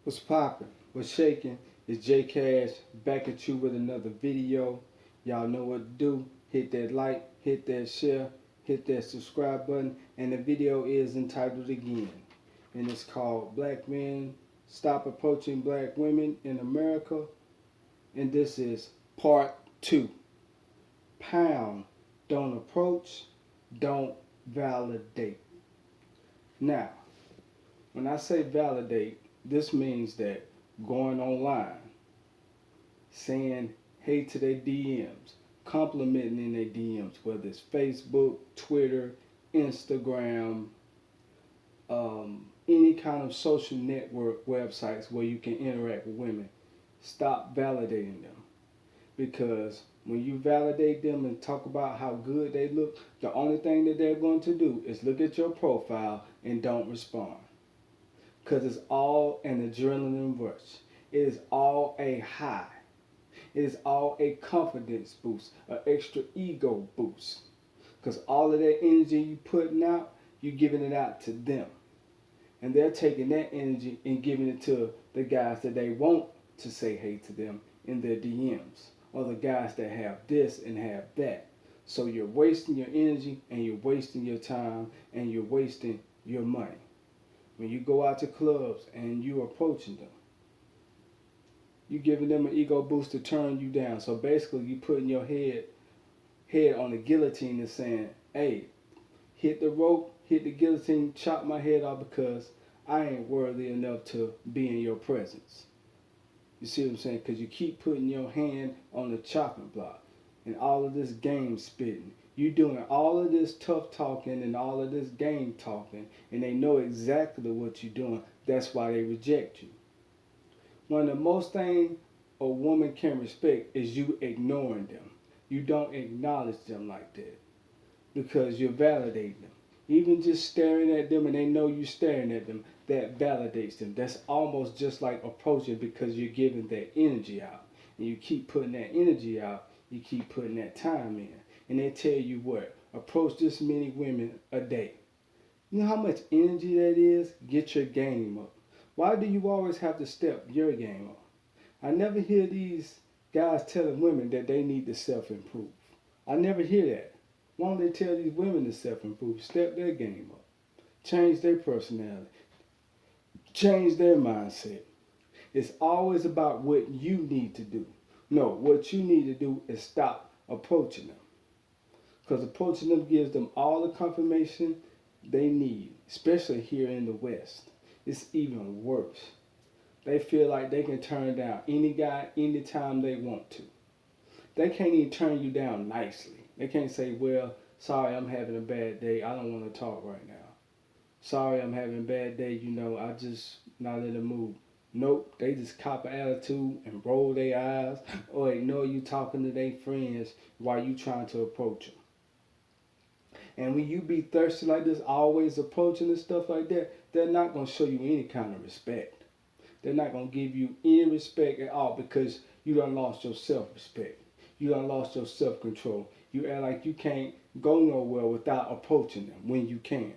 What's poppin'? What's shaking? It's J Cash back at you with another video. Y'all know what to do. Hit that like, hit that share, hit that subscribe button, and the video is entitled again. And it's called Black Men Stop Approaching Black Women in America. And this is part 2. Pound, don't approach, don't validate. Now, when I say validate, this means that going online, saying hey to their DMs, complimenting in their DMs, whether it's Facebook, Twitter, Instagram, any kind of social network websites where you can interact with women. Stop validating them because when you validate them and talk about how good they look, the only thing that they're going to do is look at your profile and don't respond because it's all an adrenaline rush. It is all a high. It is all a confidence boost, an extra ego boost. Because all of that energy you putting out, you're giving it out to them. And they're taking that energy and giving it to the guys that they want to say hey to them in their DMs. Or the guys that have this and have that. So you're wasting your energy and you're wasting your time and you're wasting your money. When you go out to clubs and you're approaching them, you're giving them an ego boost to turn you down. So basically, you putting your head on the guillotine and saying, "Hey, hit the rope, hit the guillotine, chop my head off because I ain't worthy enough to be in your presence." You see what I'm saying? Because you keep putting your hand on the chopping block, and all of this game spitting. You doing all of this tough talking and all of this game talking, and they know exactly what you're doing. That's why they reject you. One of the most things a woman can respect is you ignoring them. You don't acknowledge them like that because you're validating them. Even just staring at them and they know you're staring at them, that validates them. That's almost just like approaching because you're giving that energy out. And you keep putting that energy out, you keep putting that time in. And they tell you what, approach this many women a day. You know how much energy that is? Get your game up. Why do you always have to step your game up? I never hear these guys telling women that they need to self-improve. I never hear that. Why don't they tell these women to self-improve? Step their game up. Change their personality. Change their mindset. It's always about what you need to do. No, what you need to do is stop approaching them. Because approaching them gives them all the confirmation they need, especially here in the West. It's even worse. They feel like they can turn down any guy anytime they want to. They can't even turn you down nicely. They can't say, well, sorry, I'm having a bad day. I don't want to talk right now. Sorry, I'm having a bad day. I just not in the mood. Nope, they just cop an attitude and roll their eyes or ignore you talking to their friends while you trying to approach them. And when you be thirsty like this, always approaching and stuff like that, they're not going to show you any kind of respect. They're not going to give you any respect at all because you done lost your self-respect. You done lost your self-control. You act like you can't go nowhere without approaching them when you can.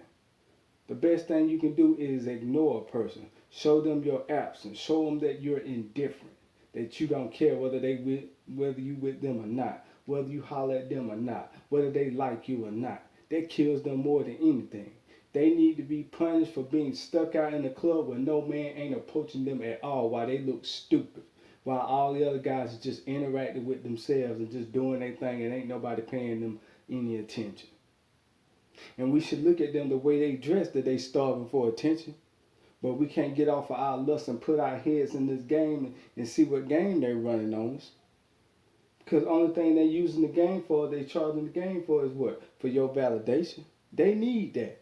The best thing you can do is ignore a person. Show them your absence. Show them that you're indifferent. That you don't care whether you with them or not. Whether you holler at them or not. Whether they like you or not. That kills them more than anything. They need to be punished for being stuck out in the club where no man ain't approaching them at all while they look stupid. While all the other guys are just interacting with themselves and just doing their thing and ain't nobody paying them any attention. And we should look at them the way they dress that they starving for attention. But we can't get off of our lust and put our heads in this game and see what game they're running on us. Because the only thing they're using the game for, they charging the game for is what? For your validation. They need that.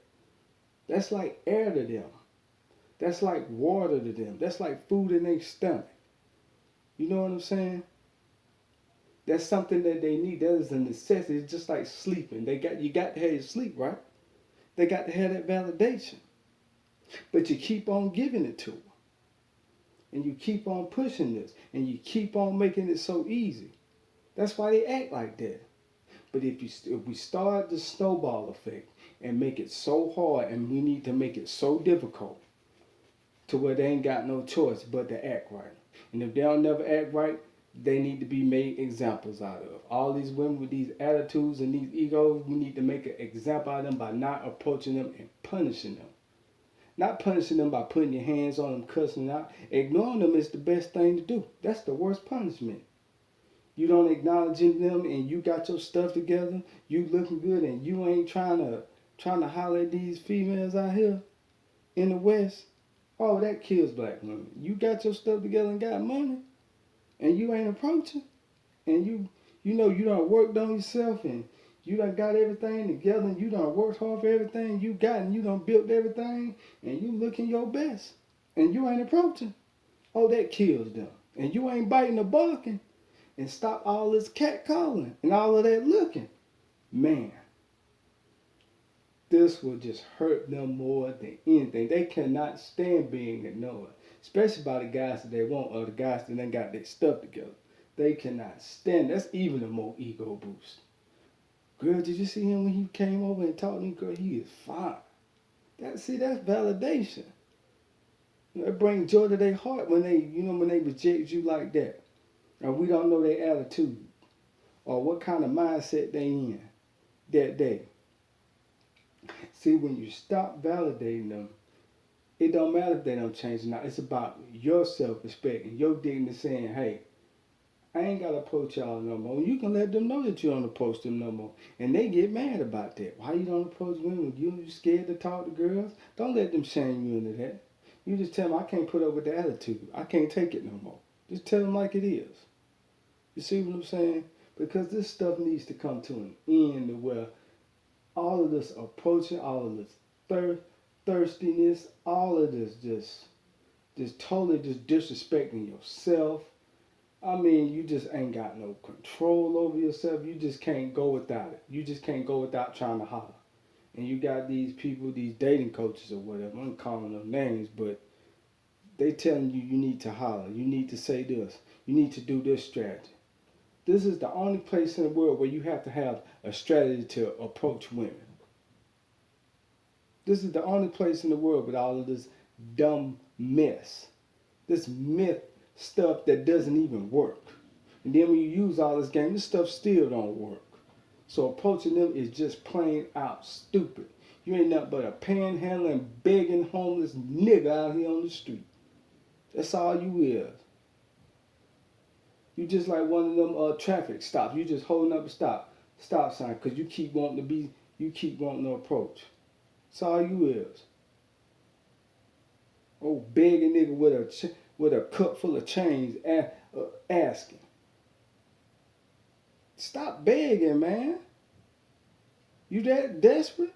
That's like air to them. That's like water to them. That's like food in their stomach. You know what I'm saying? That's something that they need. That is a necessity. It's just like sleeping. You got to have your sleep, right? They got to have that validation. But you keep on giving it to them. And you keep on pushing this. And you keep on making it so easy. That's why they act like that. But if we start the snowball effect and make it so hard and we need to make it so difficult to where they ain't got no choice but to act right. And if they don't never act right, they need to be made examples out of. All these women with these attitudes and these egos, we need to make an example out of them by not approaching them and punishing them. Not punishing them by putting your hands on them, cussing them out. Ignoring them is the best thing to do. That's the worst punishment. You don't acknowledge them and you got your stuff together, you looking good, and you ain't trying to holler at these females out here in the West. Oh, that kills black women. You got your stuff together and got money, and you ain't approaching, and you know you done worked on yourself, and you done got everything together, and you done worked hard for everything you got, and you done built everything, and you looking your best, and you ain't approaching. Oh, that kills them. And you ain't biting or barking, and stop all this cat calling and all of that looking. Man, this will just hurt them more than anything. They cannot stand being ignored, especially by the guys that they want or the guys that ain't got their stuff together. They cannot stand. That's even a more ego boost. Girl, did you see him when he came over and talked to me? Girl, he is fine. That's validation. It brings joy to their heart when they reject you like that. And we don't know their attitude or what kind of mindset they in that day. See, when you stop validating them, it don't matter if they don't change or not. It's about your self-respect and your dignity saying, hey, I ain't got to approach y'all no more. You can let them know that you don't approach them no more. And they get mad about that. Why you don't approach women? You scared to talk to girls? Don't let them shame you into that. You just tell them, I can't put up with the attitude. I can't take it no more. Just tell them like it is. You see what I'm saying? Because this stuff needs to come to an end where all of this approaching, all of this thirstiness, all of this just totally just disrespecting yourself. I mean, you just ain't got no control over yourself. You just can't go without it. You just can't go without trying to holler. And you got these people, these dating coaches or whatever, I'm calling them names, but they telling you need to holler. You need to say this. You need to do this strategy. This is the only place in the world where you have to have a strategy to approach women. This is the only place in the world with all of this dumb mess. This myth stuff that doesn't even work. And then when you use all this game, this stuff still don't work. So approaching them is just plain out stupid. You ain't nothing but a panhandling, begging, homeless nigga out here on the street. That's all you is. You just like one of them traffic stops. You just holding up a stop sign because you keep wanting to approach. That's all you is. Oh, begging nigga with a cup full of change asking. Stop begging, man. You that desperate?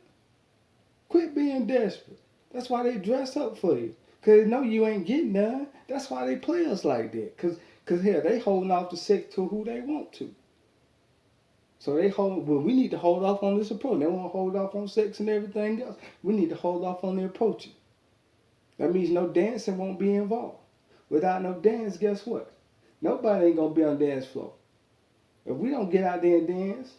Quit being desperate. That's why they dress up for you. Because they know you ain't getting none. That's why they play us like that. Because hell, they holding off the sex to who they want to. So we need to hold off on this approach. They want to hold off on sex and everything else. We need to hold off on the approaching. That means no dancing won't be involved. Without no dance, guess what? Nobody ain't going to be on the dance floor. If we don't get out there and dance,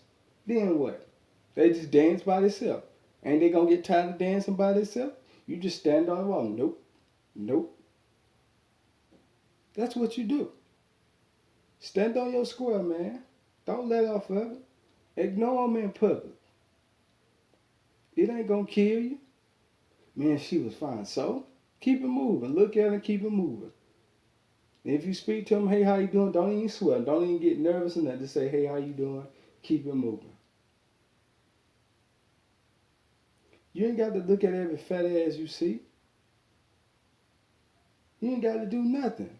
then what? They just dance by themselves. Ain't they going to get tired of dancing by themselves? You just stand on the wall. Nope. Nope. That's what you do. Stand on your square, man. Don't let off of it. Ignore them in public. It ain't going to kill you. Man, she was fine. So, keep it moving. Look at her and keep it moving. And if you speak to them, hey, how you doing? Don't even sweat. Don't even get nervous enough to say, hey, how you doing? Keep it moving. You ain't got to look at every fat ass you see. You ain't got to do nothing.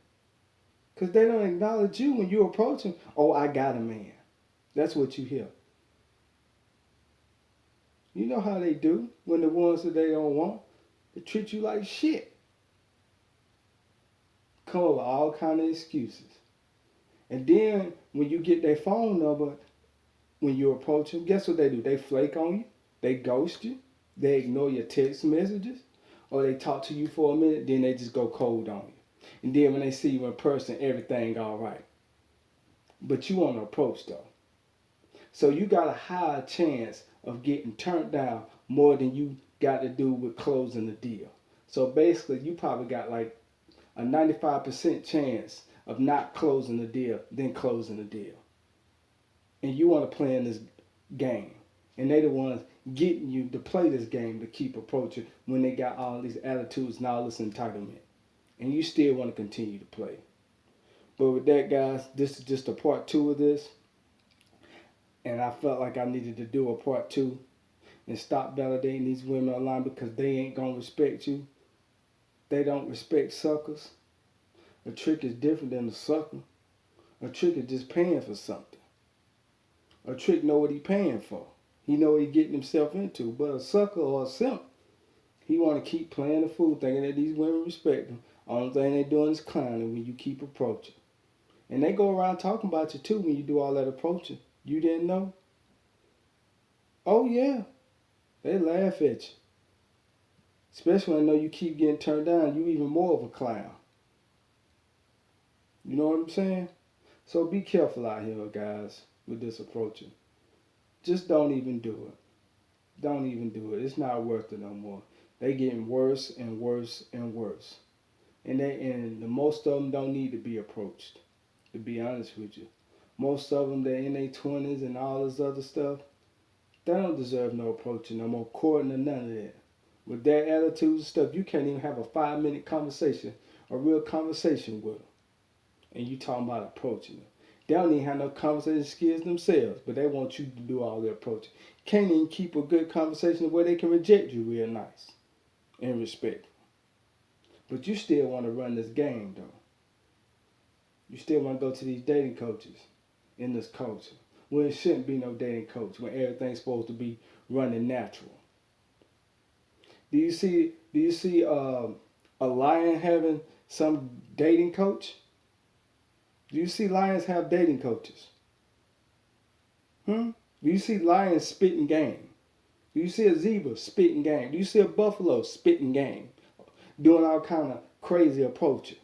Because they don't acknowledge you when you approach them. Oh, I got a man. That's what you hear. You know how they do when the ones that they don't want, they treat you like shit. Come up with all kind of excuses. And then when you get their phone number, when you approach them, guess what they do? They flake on you. They ghost you. They ignore your text messages. Or they talk to you for a minute, then they just go cold on you. And then when they see you in person, everything all right. But you want to approach though. So you got a higher chance of getting turned down more than you got to do with closing the deal. So basically, you probably got like a 95% chance of not closing the deal than closing the deal. And you want to play in this game. And they the ones getting you to play this game to keep approaching when they got all these attitudes and all this entitlement. And you still want to continue to play. But with that, guys, this is just a part two of this. And I felt like I needed to do a part two and stop validating these women online because they ain't going to respect you. They don't respect suckers. A trick is different than a sucker. A trick is just paying for something. A trick know what he paying for. He know what he getting himself into. But a sucker or a simp, he want to keep playing the fool, thinking that these women respect him. Only thing they doing is clowning when you keep approaching. And they go around talking about you too when you do all that approaching. You didn't know? Oh yeah, they laugh at you. Especially when they know you keep getting turned down, you even more of a clown. You know what I'm saying? So be careful out here, guys, with this approaching. Just don't even do it. Don't even do it. It's not worth it no more. They getting worse and worse and worse. And the most of them don't need to be approached, to be honest with you. Most of them, they're in their 20s and all this other stuff. They don't deserve no approaching, no more courting or none of that. With their attitudes and stuff, you can't even have a 5-minute conversation, a real conversation with them. And you talking about approaching them. They don't even have no conversation skills themselves, but they want you to do all their approaching. Can't even keep a good conversation where they can reject you real nice and respect. But you still want to run this game, though. You still want to go to these dating coaches in this culture. Well, it shouldn't be no dating coach when everything's supposed to be running natural. Do you see a lion having some dating coach? Do you see lions have dating coaches? Do you see lions spitting game? Do you see a zebra spitting game? Do you see a buffalo spitting game? Doing all kind of crazy approaching.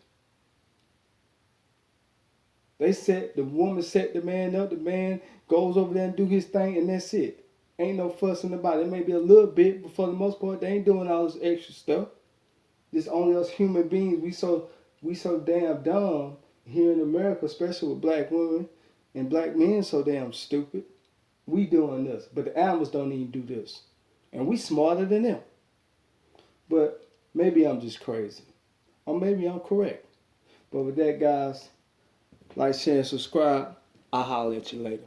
The woman set the man up, the man goes over there and do his thing, and that's it. Ain't no fussing about it. It may be a little bit, but for the most part, they ain't doing all this extra stuff. This only us human beings, we so damn dumb here in America, especially with black women and black men so damn stupid. We doing this, but the animals don't even do this. And we smarter than them. But maybe I'm just crazy. Or maybe I'm correct. But with that, guys, like, share, and subscribe. I'll holler at you later.